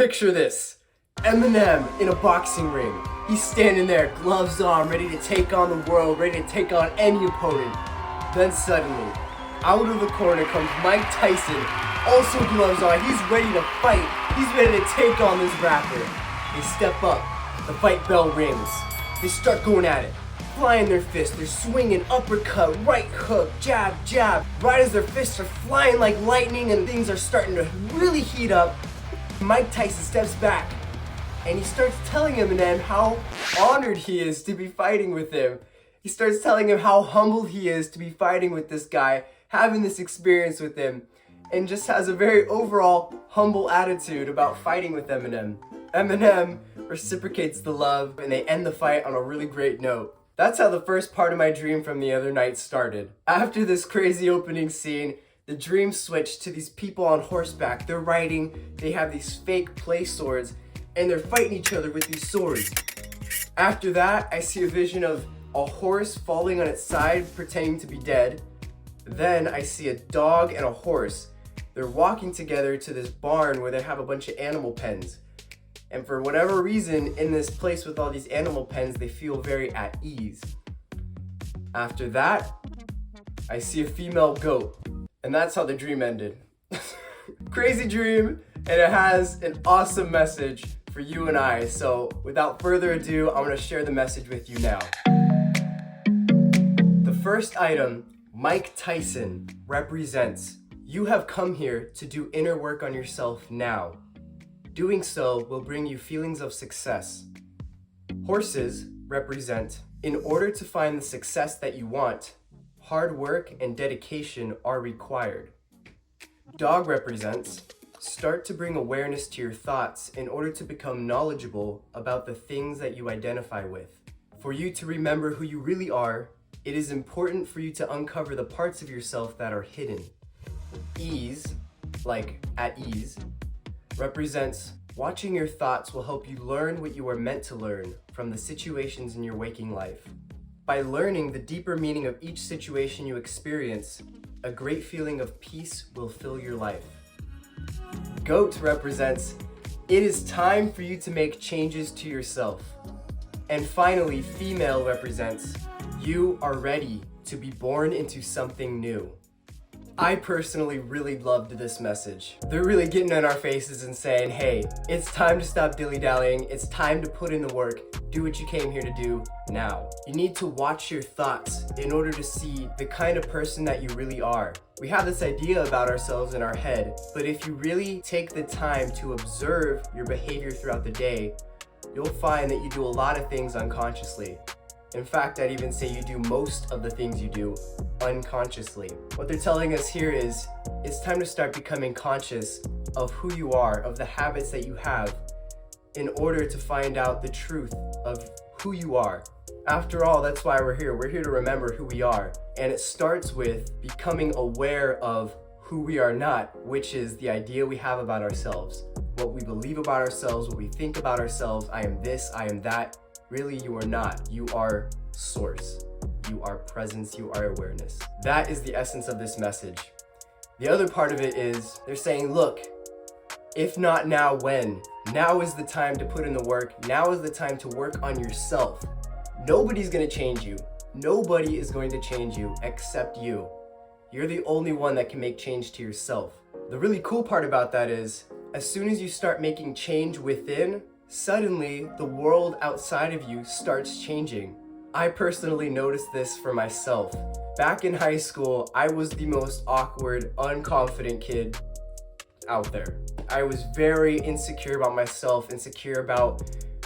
Picture this. Eminem in a boxing ring. He's standing there, gloves on, ready to take on the world, ready to take on any opponent. Then suddenly, out of the corner comes Mike Tyson, also gloves on. He's ready to fight. He's ready to take on this rapper. They step up. The fight bell rings. They start going at it. Flying their fists. They're swinging uppercut, right hook, jab, jab. Right as their fists are flying like lightning and things are starting to really heat up, Mike Tyson steps back and he starts telling Eminem how honored he is to be fighting with him. He starts telling him how humbled he is to be fighting with this guy, having this experience with him, and just has a very overall humble attitude about fighting with Eminem. Eminem reciprocates the love and they end the fight on a really great note. That's how the first part of my dream from the other night started. After this crazy opening scene, the dream switched to these people on horseback. They're riding, they have these fake play swords, and they're fighting each other with these swords. After that, I see a vision of a horse falling on its side, pretending to be dead. Then I see a dog and a horse. They're walking together to this barn where they have a bunch of animal pens. And for whatever reason, in this place with all these animal pens, they feel very at ease. After that, I see a female goat. And that's how the dream ended. Crazy dream, and it has an awesome message for you and I. So without further ado, I'm gonna share the message with you now. The first item, Mike Tyson, represents you have come here to do inner work on yourself now. Doing so will bring you feelings of success. Horses represent, in order to find the success that you want, hard work and dedication are required. Dog represents, start to bring awareness to your thoughts in order to become knowledgeable about the things that you identify with. For you to remember who you really are, it is important for you to uncover the parts of yourself that are hidden. Ease, like at ease, represents watching your thoughts will help you learn what you are meant to learn from the situations in your waking life. By learning the deeper meaning of each situation you experience, a great feeling of peace will fill your life. Goat represents, it is time for you to make changes to yourself. And finally, female represents, you are ready to be born into something new. I personally really loved this message. They're really getting in our faces and saying, hey, it's time to stop dilly-dallying. It's time to put in the work. Do what you came here to do now. You need to watch your thoughts in order to see the kind of person that you really are. We have this idea about ourselves in our head, but if you really take the time to observe your behavior throughout the day, you'll find that you do a lot of things unconsciously. In fact, I'd even say you do most of the things you do unconsciously. What they're telling us here is, it's time to start becoming conscious of who you are, of the habits that you have, in order to find out the truth of who you are. After all, that's why we're here. We're here to remember who we are. And it starts with becoming aware of who we are not, which is the idea we have about ourselves. What we believe about ourselves, what we think about ourselves. I am this, I am that. Really, you are not. You are source. You are presence, you are awareness. That is the essence of this message. The other part of it is, they're saying, look, if not now, when? Now is the time to put in the work. Now is the time to work on yourself. Nobody's gonna change you. Nobody is going to change you except you. You're the only one that can make change to yourself. The really cool part about that is, as soon as you start making change within, suddenly the world outside of you starts changing. I personally noticed this for myself. Back in high school, I was the most awkward, unconfident kid out there. I was very insecure about myself, insecure about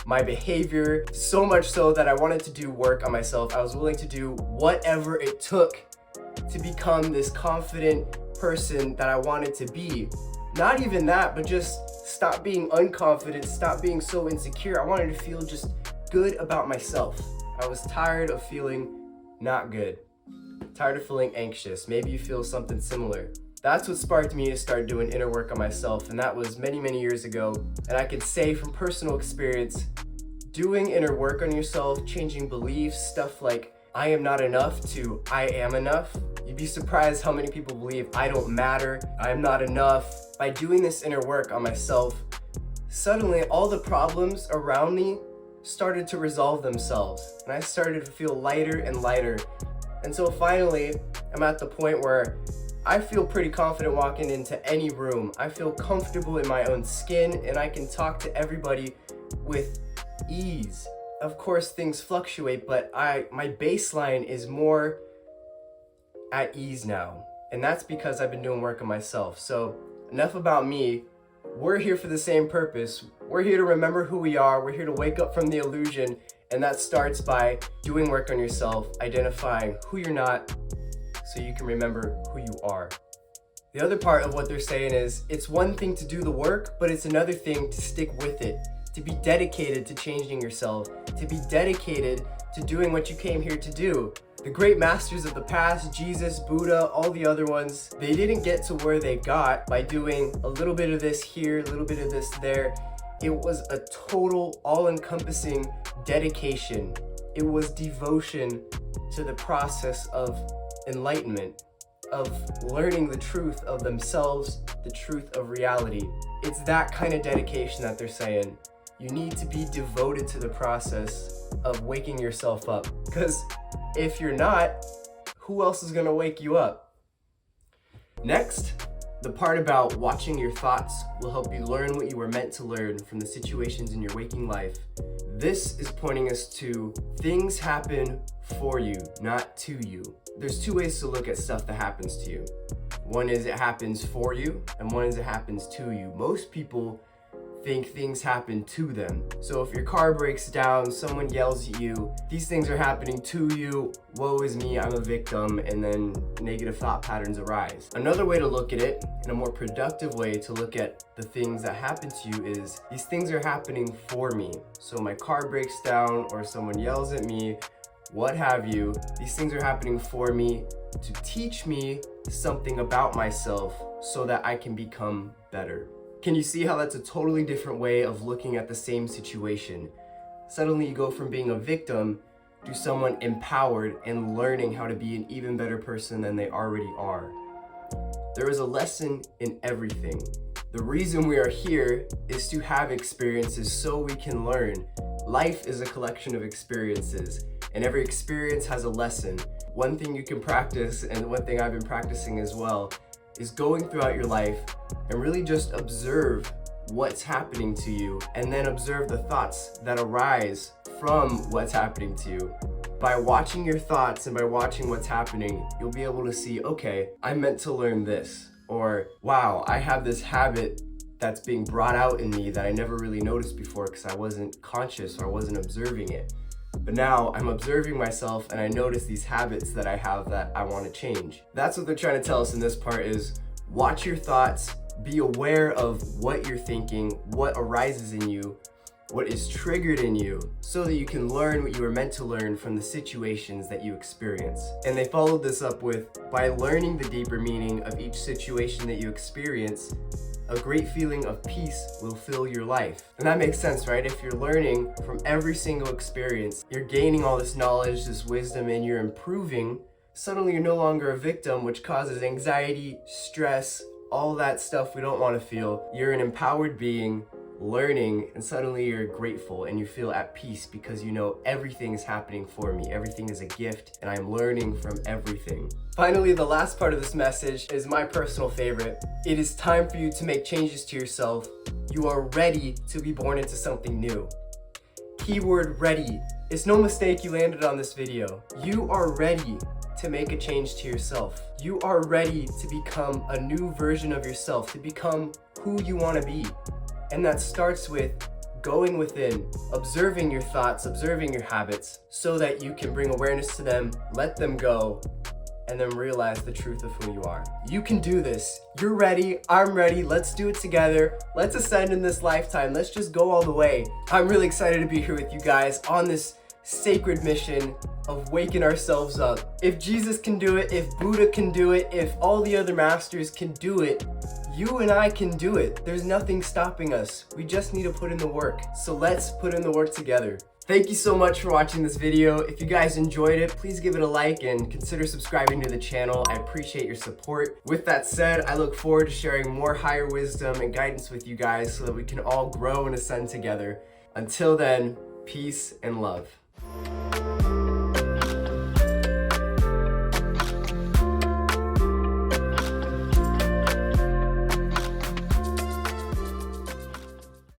my behavior, so much so that I wanted to do work on myself. I was willing to do whatever it took to become this confident person that I wanted to be. Not even that, but just stop being unconfident, stop being so insecure. I wanted to feel just good about myself. I was tired of feeling not good, tired of feeling anxious. Maybe you feel something similar. That's what sparked me to start doing inner work on myself, and that was many, many years ago. And I could say from personal experience, doing inner work on yourself, changing beliefs, stuff like I am not enough to I am enough. You'd be surprised how many people believe I don't matter, I'm not enough. By doing this inner work on myself, suddenly all the problems around me started to resolve themselves, and I started to feel lighter and lighter. And so finally, I'm at the point where I feel pretty confident walking into any room. I feel comfortable in my own skin, and I can talk to everybody with ease. Of course, things fluctuate, but my baseline is more at ease now. And that's because I've been doing work on myself. So enough about me. We're here for the same purpose. We're here to remember who we are. We're here to wake up from the illusion. And that starts by doing work on yourself, identifying who you're not, so you can remember who you are. The other part of what they're saying is, it's one thing to do the work, but it's another thing to stick with it, to be dedicated to changing yourself, to be dedicated to doing what you came here to do. The great masters of the past, Jesus, Buddha, all the other ones, they didn't get to where they got by doing a little bit of this here, a little bit of this there. It was a total, all-encompassing dedication. It was devotion to the process of enlightenment, of learning the truth of themselves, the truth of reality. It's that kind of dedication that they're saying. You need to be devoted to the process of waking yourself up. Because if you're not, who else is gonna wake you up? Next, the part about watching your thoughts will help you learn what you were meant to learn from the situations in your waking life. This is pointing us to things happen for you, not to you. There's two ways to look at stuff that happens to you. One is it happens for you, and one is it happens to you. Most people think things happen to them. So if your car breaks down, someone yells at you, these things are happening to you, woe is me, I'm a victim, and then negative thought patterns arise. Another way to look at it, and a more productive way to look at the things that happen to you, is these things are happening for me. So my car breaks down, or someone yells at me, what have you, these things are happening for me to teach me something about myself so that I can become better. Can you see how that's a totally different way of looking at the same situation? Suddenly you go from being a victim to someone empowered and learning how to be an even better person than they already are. There is a lesson in everything. The reason we are here is to have experiences so we can learn. Life is a collection of experiences, and every experience has a lesson. One thing you can practice, and one thing I've been practicing as well, is going throughout your life and really just observe what's happening to you, and then observe the thoughts that arise from what's happening to you. By watching your thoughts and by watching what's happening, you'll be able to see, okay, I'm meant to learn this, or wow, I have this habit that's being brought out in me that I never really noticed before because I wasn't conscious or I wasn't observing it. But now I'm observing myself and I notice these habits that I have that I want to change. That's what they're trying to tell us in this part, is watch your thoughts, be aware of what you're thinking, what arises in you, what is triggered in you, so that you can learn what you were meant to learn from the situations that you experience. And they followed this up with, by learning the deeper meaning of each situation that you experience, a great feeling of peace will fill your life. And that makes sense, right? If you're learning from every single experience, you're gaining all this knowledge, this wisdom, and you're improving, suddenly you're no longer a victim, which causes anxiety, stress, all that stuff we don't want to feel. You're an empowered being, learning, and suddenly you're grateful and you feel at peace because you know everything is happening for me. Everything is a gift, and I'm learning from everything. Finally, the last part of this message is my personal favorite. It is time for you to make changes to yourself. You are ready to be born into something new. Keyword ready. It's no mistake you landed on this video. You are ready to make a change to yourself. You are ready to become a new version of yourself, to become who you want to be. And that starts with going within, observing your thoughts, observing your habits, so that you can bring awareness to them, let them go, and then realize the truth of who you are. You can do this. You're ready. I'm ready. Let's do it together. Let's ascend in this lifetime. Let's just go all the way. I'm really excited to be here with you guys on this sacred mission of waking ourselves up. If Jesus can do it, if Buddha can do it, if all the other masters can do it, you and I can do it. There's nothing stopping us. We just need to put in the work. So let's put in the work together. Thank you so much for watching this video. If you guys enjoyed it, please give it a like and consider subscribing to the channel. I appreciate your support. With that said, I look forward to sharing more higher wisdom and guidance with you guys so that we can all grow and ascend together. Until then, peace and love.